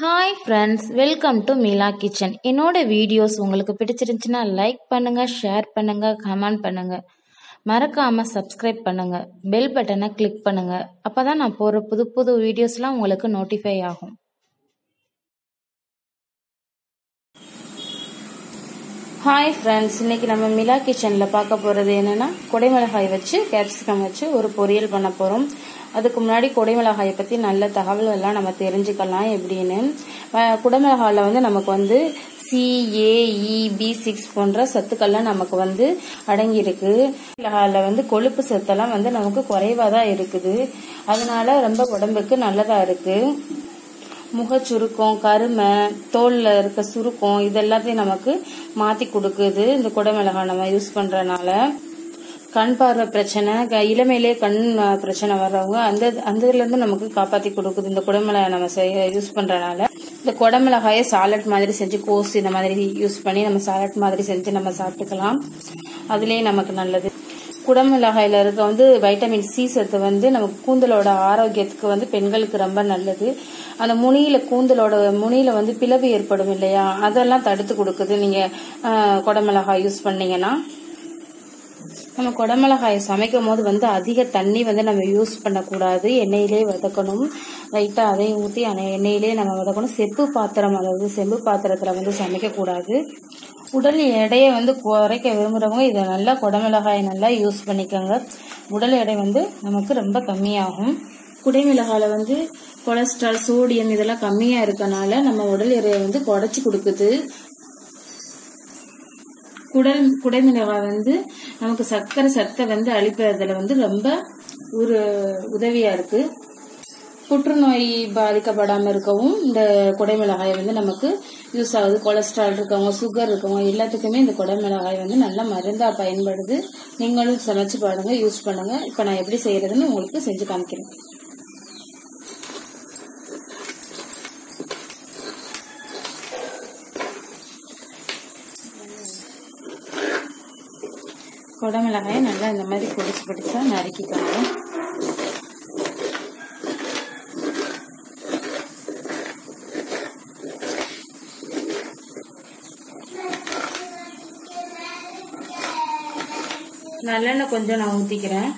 Hi friends, welcome to Meela kitchen. என்னோட videos உங்களுக்கு பிடிச்சிருந்துச்சுன்னா லைக் பண்ணுங்க, ஷேர் பண்ணுங்க, கமெண்ட் பண்ணுங்க. மறக்காம சப்ஸ்கிரைப் பண்ணுங்க, பெல் பட்டனை கிளிக் பண்ணுங்க. அப்பதான் நான் போற புது புது வீடியோஸ்லாம் உங்களுக்கு நோட்டிஃபை ஆகும். ஹாய் ஃப்ரெண்ட்ஸ், இன்னைக்கு நம்ம மிலா கிச்சனில் பார்க்க போகிறது என்னென்னா குடைமிளகாய் வச்சு கேப்சிகம் வச்சு ஒரு பொரியல் பண்ண போகிறோம். அதுக்கு முன்னாடி குடைமிளகாயை பற்றி நல்ல தகவல் எல்லாம் நம்ம தெரிஞ்சுக்கலாம். எப்படின்னு குடைமிளகாயில் வந்து நமக்கு வந்து CAEB6 போன்ற சத்துக்கள்லாம் நமக்கு அடங்கியிருக்கு. மிளகாயில் வந்து கொழுப்பு சத்தெல்லாம் நமக்கு குறைவாக தான் இருக்குது. அதனால ரொம்ப உடம்புக்கு நல்லதாக இருக்குது. முகச்சுருக்கம், கருமை, தோல்ல இருக்க சுருக்கம் இதெல்லாத்தையும் நமக்கு மாத்தி கொடுக்குது இந்த குடைமிளகாய் நம்ம யூஸ் பண்றதுனால. கண் பார்வை பிரச்சனை, இளமையிலே கண் பிரச்சனை வர்றவங்க அந்த இதுல இருந்து நமக்கு காப்பாத்தி கொடுக்குது இந்த குடைமிளகாய் நம்ம யூஸ் பண்றதுனால. இந்த குடைமிளகாயை சாலட் மாதிரி செஞ்சு கோஸ் இந்த மாதிரி யூஸ் பண்ணி நம்ம சாலட் மாதிரி செஞ்சு நம்ம சாப்பிட்டுக்கலாம். அதுலயே நமக்கு நல்லது. குடைமிளகாயில இருக்க வைட்டமின் C சத்து நமக்கு கூந்தலோட ஆரோக்கியத்துக்கு பெண்களுக்கு ரொம்ப நல்லது. அந்த கூந்தலோட முனியில பிளவு ஏற்படும் இல்லையா, அதெல்லாம் தடுத்து கொடுக்குது நீங்க குடைமிளகாய் யூஸ் பண்ணீங்கன்னா. நம்ம குடைமிளகாயை சமைக்கும் போது அதிக தண்ணி நம்ம யூஸ் பண்ணக்கூடாது. எண்ணெயிலே வதக்கணும். லைட்டா அதையும் ஊற்றி எண்ணெயிலே நம்ம வதக்கணும். செம்பு பாத்திரம், அதாவது செம்பு பாத்திரத்துல சமைக்க கூடாது. உடல் எடையை குறைக்க விரும்புறவங்க இதை நல்லா குடைமிளகாயை நல்லா யூஸ் பண்ணிக்கோங்க. உடல் எடை நமக்கு ரொம்ப கம்மியாகும். குடைமிளகாயில கொலஸ்ட்ரால், சோடியம் இதெல்லாம் கம்மியா இருக்கனால நம்ம உடல் எடையை குறைச்சி கொடுக்குது. குடைமிளகாய் நமக்கு சர்க்கரை சத்தை அழிப்பதுல ரொம்ப ஒரு உதவியா இருக்கு. புற்றுநோய் பாதிக்கப்படாம இருக்கவும் இந்த குடைமிளகாய் நமக்கு யூஸ் ஆகுது. கொலஸ்ட்ரால் இருக்கவங்க, சுகர் இருக்கவங்க எல்லாத்துக்குமே இந்த குடைமிளகாய் நல்ல மருந்தா பயன்படுது. நீங்களும் சமைச்சு பாருங்க, யூஸ் பண்ணுங்க. இப்ப நான் எப்படி செய்யறதுன்னு உங்களுக்கு செஞ்சு காமிக்கிறேன். குடைமிளகாயை நல்லா இந்த மாதிரி பொடிச்சு பொடிச்சா நறுக்கிக்கோங்க. நல்லெண்ணெய் கொஞ்சம் நான் ஊத்திக்கிறேன்.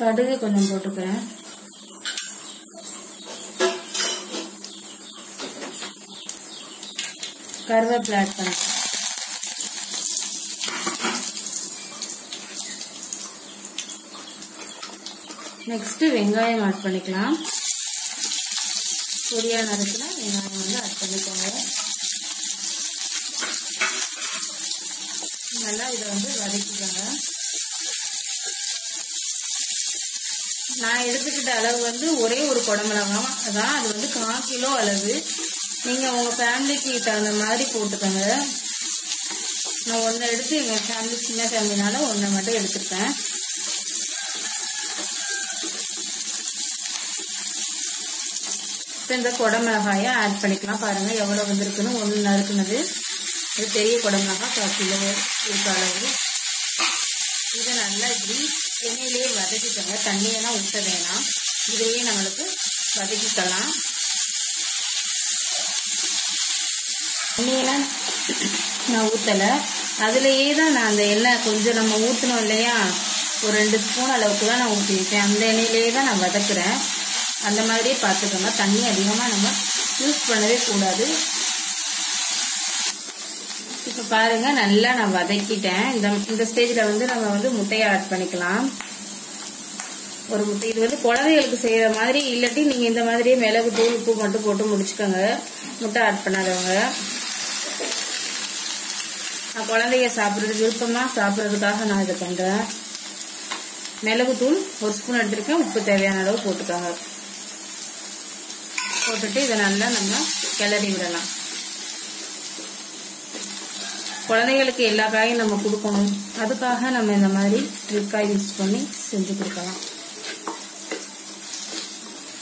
கடுகு கொஞ்சம் போட்டுக்கிறேன். கருவேப்பிலை ஆட் பண்ணேன். நெக்ஸ்ட் வெங்காயம் ஆட் பண்ணிக்கலாம். பொரியா நறுக்கின வெங்காயம் ஆட் பண்ணிக்கோங்க. நல்லா இதை வதக்கிக்கோங்க. நான் எடுத்துக்கிட்ட அளவு ஒரே ஒரு குடைமிளகாய், அதான் அது 1/4 கிலோ அளவு. நீங்க உங்க ஃபேமிலிக்கு தகுந்த மாதிரி போட்டுக்கோங்க. நான் ஒன்னு எடுத்து எங்க ஃபேமிலி சின்ன ஃபேமிலினால ஒன்றை மட்டும் எடுத்துப்பேன். இந்த குடைமிளகாயை ஆட் பண்ணிக்கலாம். பாருங்க எவ்வளவு வந்திருக்குன்னு. ஒன்று நறுக்குனது, இது பெரிய குடைமிளகாய் 1/4 கிலோ இருக்க அளவு. இதை நல்லா இப்படி எண்ணெயிலேயே வதக்கிக்கோங்க. தண்ணியெல்லாம் ஊற்ற வேணாம், இதையே நம்மளுக்கு வதக்கிக்கலாம். தண்ணியெல்லாம் நான் ஊற்றலை, அதுலேயே தான் நான் அந்த எண்ணெய் கொஞ்சம் நம்ம ஊற்றணும் இல்லையா, ஒரு 2 ஸ்பூன் அளவுக்கு தான் நான் ஊற்றிருக்கேன். அந்த எண்ணெயிலேயே தான் நான் வதக்குறேன். அந்த மாதிரியே பார்த்துக்கோங்க. தண்ணி அதிகமாக நம்ம யூஸ் பண்ணவே கூடாது. இப்போ பாருங்க நல்லா நான் வதக்கிட்டேன். இந்த ஸ்டேஜில் நம்ம முட்டையை ஆட் பண்ணிக்கலாம். ஒரு முட்டை, இது குழந்தைகளுக்கு செய்யற மாதிரி இல்லாட்டி நீங்க இந்த மாதிரியே மிளகு தூள், உப்பு மட்டும் போட்டு முடிச்சுக்கோங்க. முட்டை ஆட் பண்ணாதவங்க. நான் குழந்தைய சாப்பிட்றது விருப்பமா சாப்பிட்றதுக்காக நான் இதை பண்றேன். மிளகு தூள் 1 ஸ்பூன் எடுத்திருக்கேன். உப்பு தேவையான அளவு போட்டுக்கோங்க. போட்டுட்டு இதை நல்லா நம்ம கிளறி விடலாம். குழந்தைகளுக்கு எல்லா காயும் நம்ம கொடுக்கணும், அதுக்காக நம்ம இந்த மாதிரி ட்ரிக்காய் யூஸ் பண்ணி செஞ்சு கொடுக்கலாம்.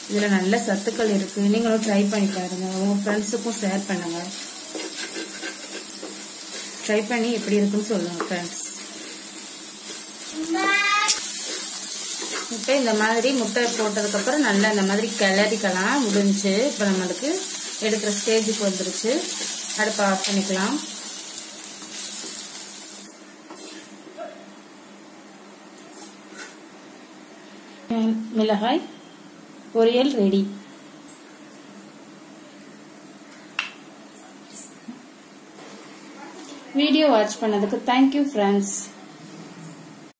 இதுல நல்ல சத்துக்கள் இருக்கு. நீங்களும் ட்ரை பண்ணி பாருங்க. உங்க ஃப்ரெண்ட்ஸுக்கும் ஷேர் பண்ணுங்க. ட்ரை பண்ணி எப்படி இருக்குன்னு சொல்லுங்க ஃப்ரெண்ட்ஸ். இப்போ இந்த மாதிரி முட்டை போட்டதுக்கப்புறம் நல்லா இந்த மாதிரி கிளறிக்கலாம். முடிஞ்சு இப்போ நம்மளுக்கு எடுக்கிற ஸ்டேஜுக்கு வந்துருச்சு. அடுப்பை ஆஃப் பண்ணிக்கலாம். மிளகாய் பொரியல் ரெடி. வீடியோ வாட்ச் பண்ணதுக்கு தேங்க்யூ ஃப்ரெண்ட்ஸ்.